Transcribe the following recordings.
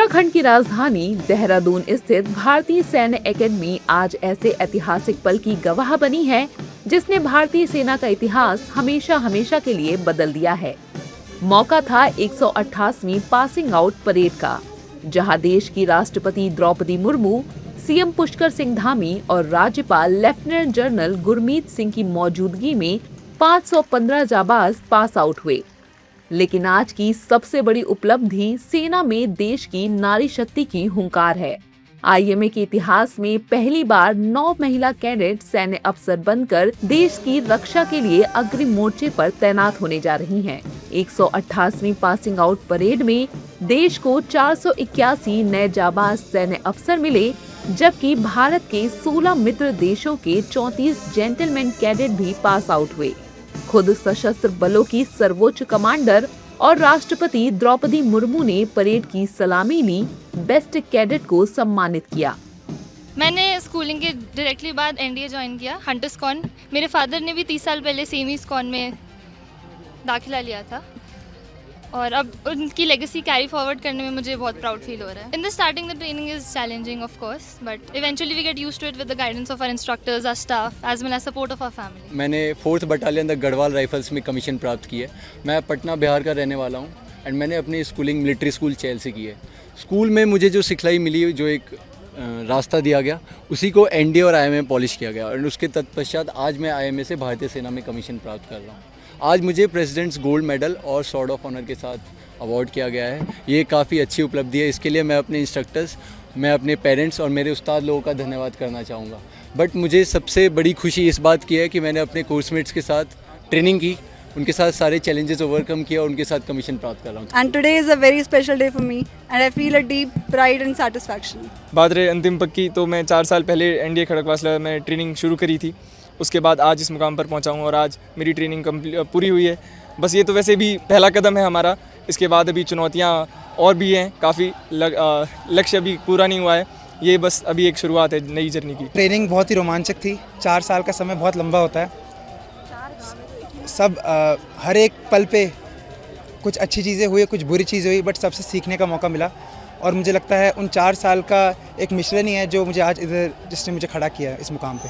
उत्तराखंड की राजधानी देहरादून स्थित भारतीय सैन्य एकेडमी आज ऐसे ऐतिहासिक पल की गवाह बनी है जिसने भारतीय सेना का इतिहास हमेशा हमेशा के लिए बदल दिया है। मौका था 188वीं पासिंग आउट परेड का, जहां देश की राष्ट्रपति द्रौपदी मुर्मू, सीएम पुष्कर सिंह धामी और राज्यपाल लेफ्टिनेंट जनरल गुरमीत सिंह की मौजूदगी में 515 जाबाज पास आउट हुए। लेकिन आज की सबसे बड़ी उपलब्धि सेना में देश की नारी शक्ति की हुंकार है। आईएमए के इतिहास में पहली बार 9 महिला कैडेट सैन्य अफसर बनकर देश की रक्षा के लिए अग्रिम मोर्चे पर तैनात होने जा रही हैं। 188वीं पासिंग आउट परेड में देश को 481 नए जाबाज सैन्य अफसर मिले, जबकि भारत के 16 मित्र देशों के 34 जेंटलमैन कैडेट भी पास आउट हुए। खुद सशस्त्र बलों की सर्वोच्च कमांडर और राष्ट्रपति द्रौपदी मुर्मू ने परेड की सलामी ली, बेस्ट कैडेट को सम्मानित किया। मैंने स्कूलिंग के डायरेक्टली बाद एनडीए ज्वाइन किया, हंटर्स कॉन। मेरे फादर ने भी 30 साल पहले सेम ही स्कॉन में दाखिला लिया था और अब उनकी लेगेसी कैरी फॉरवर्ड करने में मुझे बहुत प्राउड फील हो रहा है। In the starting the training is challenging of course, but eventually we get used to it with the guidance of our instructors, our staff as well as support of our family. मैंने 4th battalion the Garhwal rifles में commission प्राप्त की है। मैं पटना बिहार का रहने वाला हूँ एंड मैंने अपनी स्कूलिंग मिलिट्री स्कूल चैल से की है। स्कूल में मुझे जो सिखलाई मिली, जो एक रास्ता दिया गया, उसी को एनडीए और आईएमए में पॉलिश किया गया और उसके तत्पश्चात आज मैं आईएमए से भारतीय सेना में कमीशन प्राप्त कर रहा हूँ। आज मुझे प्रेसिडेंट्स गोल्ड मेडल और सॉर्ड ऑफ ऑनर के साथ अवार्ड किया गया है। ये काफ़ी अच्छी उपलब्धि है। इसके लिए मैं अपने इंस्ट्रक्टर्स, मैं अपने पेरेंट्स और मेरे उस्ताद लोगों का धन्यवाद करना चाहूँगा। बट मुझे सबसे बड़ी खुशी इस बात की है कि मैंने अपने कोर्समेट्स के साथ ट्रेनिंग की, उनके साथ सारे चैलेंजेस ओवरकम किया और उनके साथ कमीशन प्राप्त कर रहा हूँ। And today is a very special day for me and I feel a deep pride and satisfaction. बात रहे अंतिम पक की, तो मैं 4 साल पहले एनडीए खड़गवासला में ट्रेनिंग शुरू करी थी। उसके बाद आज इस मुकाम पर पहुंचा हूं और आज मेरी ट्रेनिंग पूरी हुई है। बस ये तो वैसे भी पहला कदम है हमारा। इसके बाद अभी चुनौतियां और भी हैं, काफ़ी लक्ष्य अभी पूरा नहीं हुआ है। ये बस अभी एक शुरुआत है नई जर्नी की। ट्रेनिंग बहुत ही रोमांचक थी। 4 साल का समय बहुत लंबा होता है। सब हर एक पल पे कुछ अच्छी चीज़ें हुई, कुछ बुरी चीज़ें हुई, बट सबसे सीखने का मौका मिला और मुझे लगता है उन 4 साल का एक मिश्रण ही है जो मुझे आज इधर, जिसने मुझे खड़ा किया है इस मुकाम पे।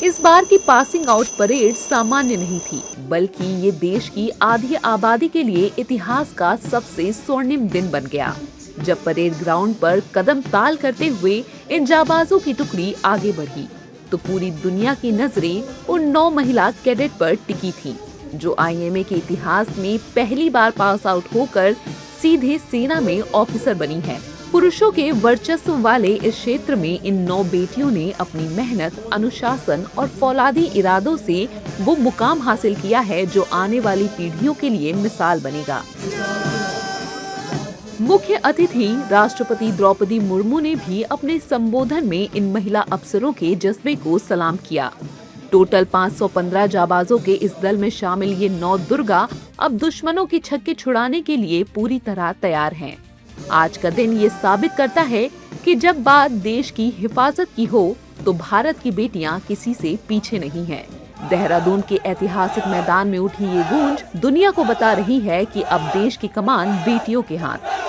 इस बार की पासिंग आउट परेड सामान्य नहीं थी, बल्कि ये देश की आधी आबादी के लिए इतिहास का सबसे स्वर्णिम दिन बन गया, जब परेड ग्राउंड पर कदम ताल करते हुए इन जाबाजों की टुकड़ी आगे बढ़ी तो पूरी दुनिया की नजरें उन 9 महिला कैडेट पर टिकी थीं, जो आईएमए के इतिहास में पहली बार पास आउट होकर सीधे सेना में ऑफिसर बनी हैं। पुरुषों के वर्चस्व वाले इस क्षेत्र में इन 9 बेटियों ने अपनी मेहनत, अनुशासन और फौलादी इरादों से वो मुकाम हासिल किया है जो आने वाली पीढ़ियों के लिए मिसाल बनेगा। मुख्य अतिथि राष्ट्रपति द्रौपदी मुर्मू ने भी अपने संबोधन में इन महिला अफसरों के जज्बे को सलाम किया। टोटल 515 जाबाजों के इस दल में शामिल ये 9 दुर्गा अब दुश्मनों की छक्के छुड़ाने के लिए पूरी तरह तैयार हैं। आज का दिन ये साबित करता है कि जब बात देश की हिफाजत की हो तो भारत की बेटियां किसी से पीछे नहीं हैं। देहरादून के ऐतिहासिक मैदान में उठी ये गूंज दुनिया को बता रही है कि अब देश की कमान बेटियों के हाथ।